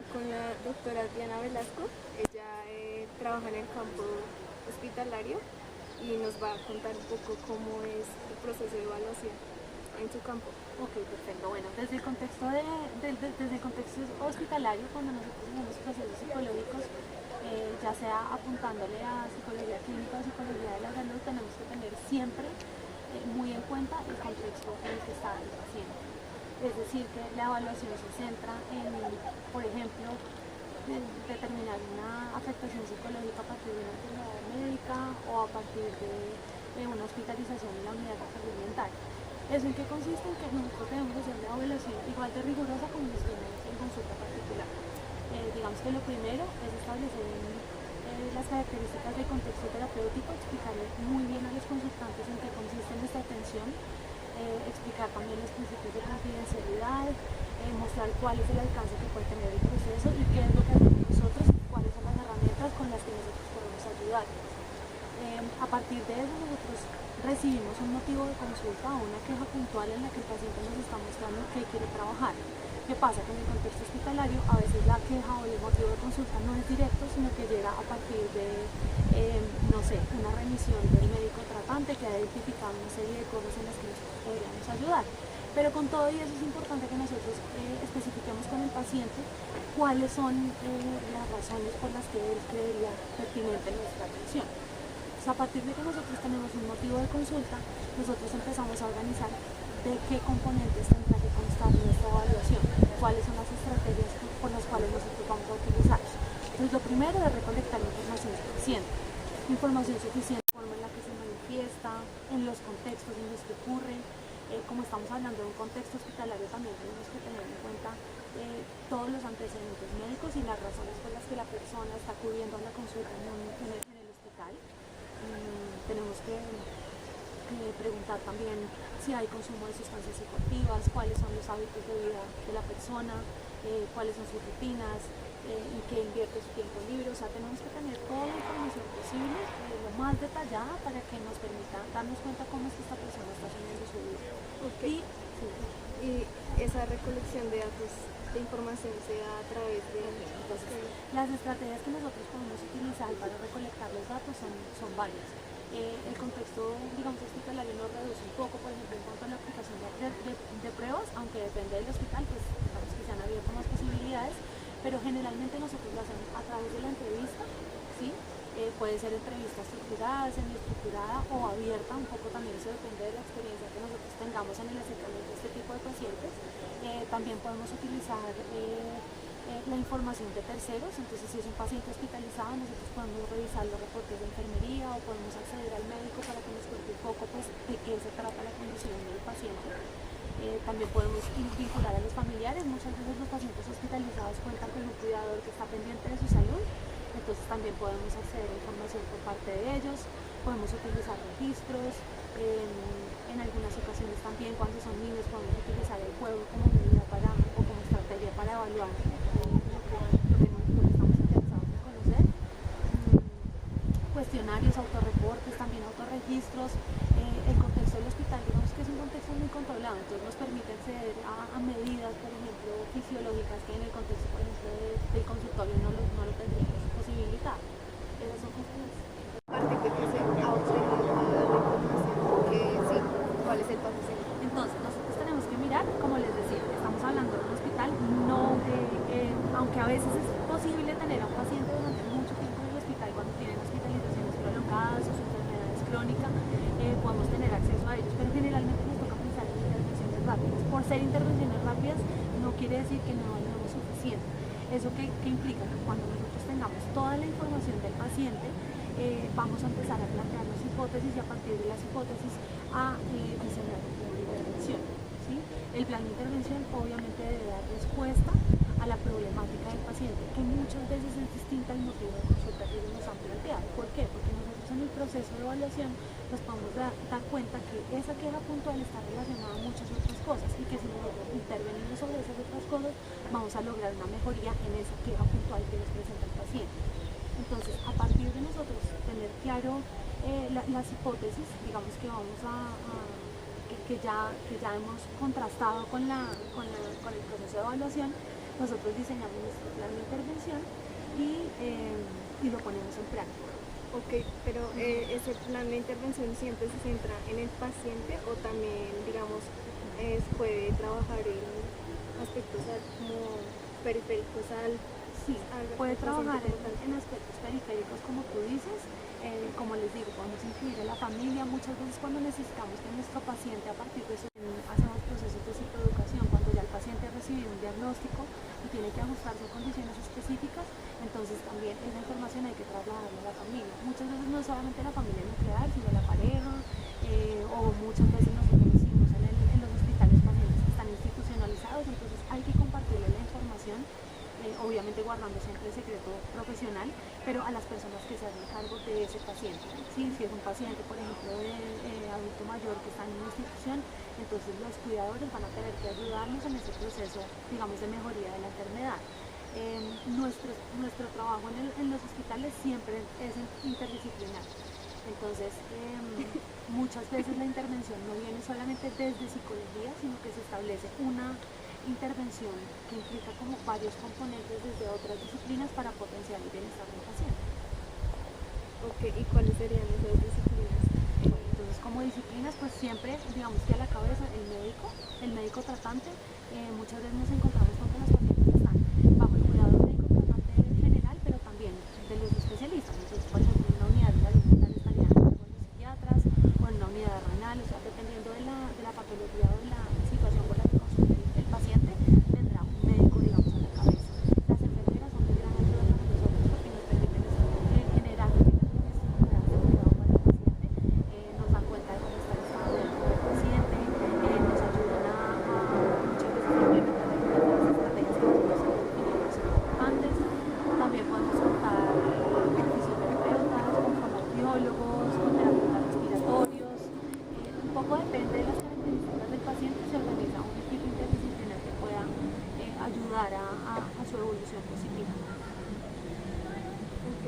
Con la doctora Diana Velasco. Ella trabaja en el campo hospitalario y nos va a contar un poco cómo es el proceso de evaluación en su campo. Ok, perfecto. Bueno, desde el contexto, desde el contexto hospitalario, cuando nosotros hacemos procesos psicológicos, ya sea apuntándole a psicología clínica o psicología de la salud, tenemos que tener siempre muy en cuenta el contexto en el que está el paciente. Es decir, que la evaluación se centra en, por ejemplo, determinar una afectación psicológica a partir de una enfermedad médica o a partir de una hospitalización en la unidad de salud mental. ¿Eso en qué consiste? En que nosotros debemos hacer una evaluación igual de rigurosa como si estuviéramos en consulta particular. Digamos que lo primero es establecer las características del contexto terapéutico, explicarle muy bien a los consultantes en qué consiste nuestra atención, explicar también los principios de confidencialidad, mostrar cuál es el alcance que puede tener el proceso y qué es lo que hacemos nosotros y cuáles son las herramientas con las que nosotros podemos ayudar. A partir de eso nosotros recibimos un motivo de consulta o una queja puntual en la que el paciente nos está mostrando qué quiere trabajar. ¿Qué pasa? Que en el contexto hospitalario a veces la queja o el motivo de consulta no es directo, sino que llega a partir de, no sé, una remisión del médico tratante que ha identificado una serie de cosas en las que nosotros podríamos ayudar. Pero con todo y eso es importante que nosotros especifiquemos con el paciente cuáles son las razones por las que él creería pertinente nuestra atención. Entonces, a partir de que nosotros tenemos un motivo de consulta, nosotros empezamos a organizar de qué componentes tendrá que constar nuestra evaluación, cuáles son las estrategias por las cuales nosotros vamos a utilizar. Entonces, lo primero es recolectar información suficiente en la forma en la que se manifiesta, en los contextos en los que ocurre. Como estamos hablando de un contexto hospitalario, también tenemos que tener en cuenta todos los antecedentes médicos y las razones por las que la persona está acudiendo a la consulta en el hospital. Tenemos que preguntar también si hay consumo de sustancias psicoactivas, cuáles son los hábitos de vida de la persona, cuáles son sus rutinas, en qué invierte su tiempo libre. O sea, tenemos que tener toda la información posible, lo más detallada, para que nos permita darnos cuenta cómo es que esta persona está asumiendo su vida. Okay. Y esa recolección de datos, de información, se da a través de... Entonces, las estrategias que nosotros podemos utilizar para recolectar los datos son varias. El contexto, digamos, hospitalario nos reduce un poco, por ejemplo, en cuanto a la aplicación de pruebas, aunque depende del hospital, pues digamos que se han abierto más posibilidades, pero generalmente nosotros lo hacemos a través de la entrevista, ¿sí? Puede ser entrevista estructurada, semiestructurada o abierta, un poco también eso depende de la experiencia que nosotros tengamos en el acercamiento de este tipo de pacientes. También podemos utilizar la información de terceros. Entonces, si es un paciente hospitalizado, nosotros podemos revisar los reportes de enfermería o podemos acceder al médico para que nos cuente un poco, pues, de qué se trata la condición del paciente. También podemos vincular a los familiares. Muchas veces los pacientes hospitalizados cuentan con un cuidador que está pendiente de su salud, entonces también podemos acceder a información por parte de ellos. Podemos utilizar registros. En algunas ocasiones también, cuando son niños, podemos utilizar el juego como medida o como estrategia para evaluar lo que estamos interesados en conocer. Cuestionarios, autorreportes, también autorregistros. El contexto del hospital, digamos que es un contexto muy controlado, entonces nos permite acceder a medidas, por ejemplo, fisiológicas que en el contexto, por ejemplo, del consultorio no lo tendríamos posibilitado. Esas son cosas. A partir de que se ha obtenido toda la información, que sí, ¿cuál es el paso siguiente? Entonces, nosotros tenemos que mirar, como les decía, estamos hablando de un hospital, aunque a veces es posible tener a un paciente durante mucho tiempo en el hospital cuando tienen hospitalizaciones prolongadas o sus enfermedades crónicas, podemos tener acceso a ellos, pero generalmente nos toca pensar en intervenciones rápidas. Por ser intervenciones rápidas, no quiere decir que no evaluemos suficiente. ¿Eso qué implica? Que cuando nosotros tengamos toda la información del paciente, vamos a empezar a plantearnos hipótesis y a partir de las hipótesis a diseñar un plan de intervención, ¿sí? El plan de intervención obviamente debe dar respuesta a la problemática del paciente, que muchas veces es distinta al motivo de consulta que ellos nos han planteado. ¿Por qué? Porque nosotros en el proceso de evaluación nos podemos dar cuenta que esa queja puntual está relacionada a muchas otras cosas y que si nosotros intervenimos sobre esas otras cosas, vamos a lograr una mejoría en esa queja puntual que nos presenta el paciente. Entonces, a partir de nosotros tener claro las hipótesis, digamos que vamos que ya hemos contrastado con el proceso de evaluación, nosotros diseñamos nuestro plan de intervención y lo ponemos en práctica. Ok, pero ese plan de intervención siempre se centra en el paciente o también, digamos, puede trabajar en aspectos como periféricos Sí, puede paciente trabajar como tal. en aspectos periféricos, como tú dices. Como les digo, podemos incluir a la familia. Muchas veces cuando necesitamos que nuestro paciente, a partir de eso, hacemos procesos de psicoeducación, cuando ya el paciente ha recibido un diagnóstico y tiene que ajustarse a condiciones específicas, entonces también esa información hay que trasladarla a la familia. Muchas veces no solamente la familia nuclear, sino la pareja, o muchas veces nosotros recibimos en los hospitales pacientes que están institucionalizados, entonces hay que compartirle la información, obviamente guardando siempre el secreto profesional, pero a las personas que se hacen cargo de ese paciente. ¿Sí? Si es un paciente, por ejemplo, de adulto mayor que está en una institución, entonces los cuidadores van a tener que ayudarnos en ese proceso, digamos, de mejoría de la enfermedad. Nuestro trabajo en los hospitales siempre es interdisciplinar. Entonces, muchas veces la intervención no viene solamente desde psicología, sino que se establece una intervención que implica como varios componentes desde otras disciplinas para potenciar el bienestar del paciente. Ok, ¿y cuáles serían esas disciplinas? Bueno, entonces como disciplinas, pues siempre, digamos que a la cabeza el médico tratante. Muchas veces nos encontramos con que los pacientes están bajo el cuidado del médico tratante general, pero también de los especialistas. Entonces, por ejemplo, en una unidad de salud mental estarían los psiquiatras, o en una unidad renal, o sea, dependiendo de la patología o de la situación por la que consume el paciente, tendrá un médico, digamos, a la cabeza. Las enfermeras son de gran ayuda para nosotros porque nos permiten generar necesidades de cuidado para el paciente, nos dan cuenta de cómo está el estado del paciente, nos ayudan a muchas veces a implementar algunas de las estrategias que nosotros hemos definido que son importantes. También podemos contar con fisioterapeutas, con fonoaudiólogos, con terapeutas respiratorios. Un poco depende de las características del paciente, se organiza un equipo interdisciplinar que pueda ayudar a su evolución positiva. Ok.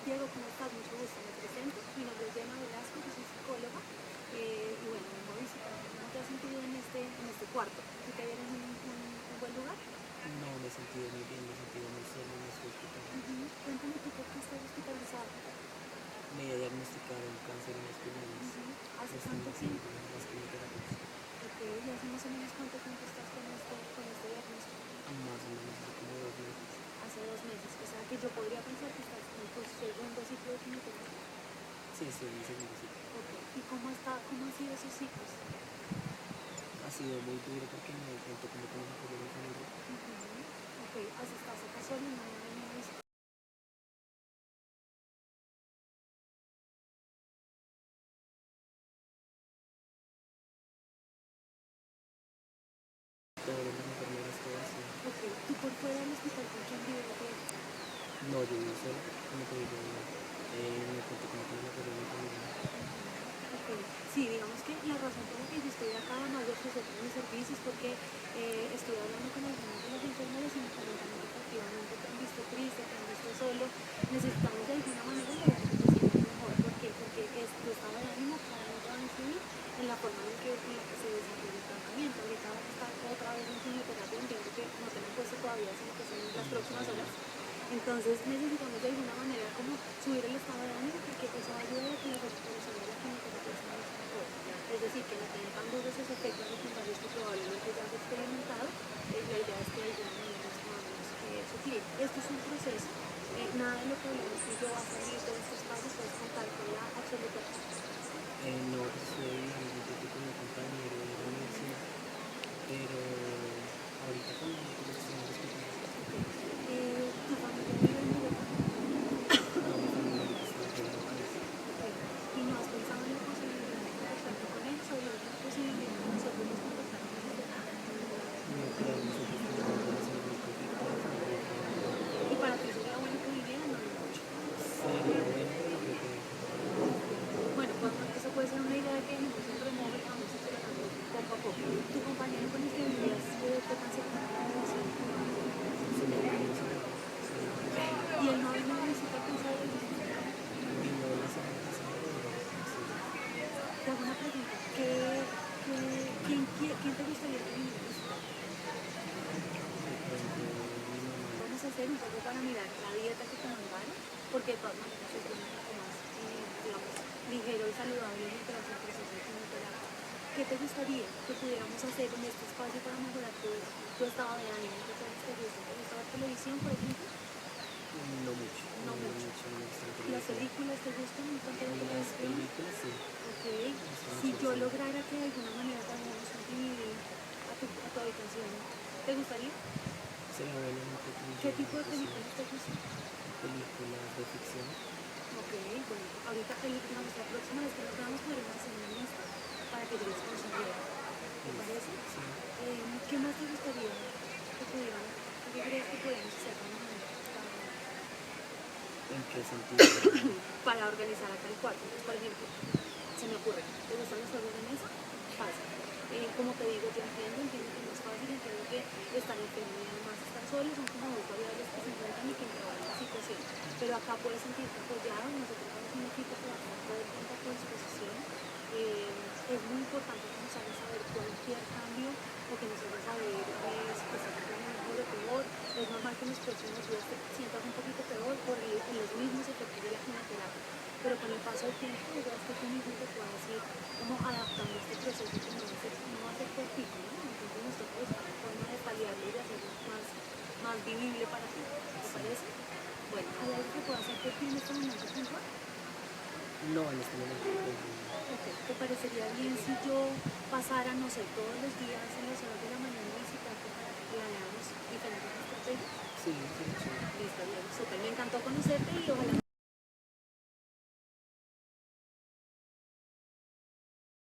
Diego, ¿cómo estás? Mucho gusto, me presento. Mi nombre es Diana Velasco, yo soy psicóloga, y bueno, vengo a visitar. ¿Cómo te has sentido en este cuarto? ¿Tú te vienes en un buen lugar? No, me he sentido muy bien, me he sentido muy solo en este hospital. Cuéntame tú por qué estás hospitalizado. Me diagnosticaron cáncer en los pulmones. ¿Hace Me están cuánto haciendo tiempo? las quimioterapias. Ok, ¿y hace más o menos cuánto tiempo estás con este diagnóstico? Más o menos hace como 2 meses. Hace 2 meses, o sea que yo podría pensar que estás en tu segundo ciclo de quimioterapia. Sí, estoy en mi segundo ciclo. Ok, ¿y cómo han sido esos ciclos? Ha sido muy duro porque no cuento como con el apoyo de mi familia. Ok, estás acá solo y no me han venido a visitar. Todas las enfermeras, todo así. Ok, ¿tú por fuera del hospital con quién vives? No, yo vivo solo, como te digo, no cuento como con el apoyo de mi familia. Ok, sí, digamos que la razón por la que yo estoy acá, además de ofrecer mis servicios, es porque estoy hablando con algunas de las enfermeras y me comentan que efectivamente te han visto triste, te han visto solo. Necesitamos de alguna manera lograr que te sientas mejor. ¿Por qué? Porque tu estado de ánimo claramente va a influir en la forma en la que se desarrolla el tratamiento. Ahorita vas a estar otra vez en quimioterapia, entiendo que no te lo han puesto todavía, sino que son las próximas horas. Entonces necesitamos de alguna manera como subir el estado de ánimo porque para mirar la dieta que te mandaron, porque de todas maneras es un poco más, digamos, ligero y saludable mientras el proceso de quimioterapia. ¿Qué te gustaría que pudiéramos hacer en este espacio para mejorar tu estado de ánimo? ¿Qué te gustaría? ¿Te gusta ver televisión, por ejemplo? No mucho. No mucho. No me gusta la ¿Las televisión. películas te gustan en cuanto a la Las televisión? películas sí. Ok. Me gusta Si mucho yo el cine. lograra que de alguna manera también un DVD a tu habitación, ¿te gustaría? Sería bueno un ¿Qué poquillo tipo de de sí. películas te gustan? Películas de ficción. Ok, bueno, ahorita digamos, la próxima vez que nos veamos podremos hacer una lista para que yo les considere. ¿Te parece? Sí. ¿Qué más te gustaría que pudiéramos, qué crees que podríamos hacer ¿En qué sentido? para organizar acá el cuarto? Entonces, por ejemplo, se me ocurre, ¿te gustan los juegos de mesa? Fácil. Como te digo, yo entiendo que no es fácil, entiendo que estar enfermo y además estar solo son como dos variables que se enfrentan y que empeoran la situación. Pero acá puedes sentirte apoyado, nosotros somos un equipo que va a estar todo el tiempo a tu disposición. Es muy importante que nos hagas saber cualquier cambio o que nos hagas saber si te estás sintiendo mejor o peor. Es normal que en los próximos días te sientas un poquito peor por los mismos efectos de la quimioterapia. Pero con el paso del tiempo, verás que tú mismo te puedas ir como adaptando a este proceso que no va a ser cortico, ¿no? Entonces nosotros buscamos forma de paliarlo y de hacerlo más vivible para ti. ¿Te parece? Bueno, ¿hay algo que pueda hacer por ti en este momento puntual? No, en este momento no tengo nada. Ok, ¿te parecería bien si yo pasara, no sé, todos los días en las horas de la mañana a visitarte para que planeáramos diferentes estrategias? Sí, sí, sí. Listo, bien, súper, me encantó conocerte y ojalá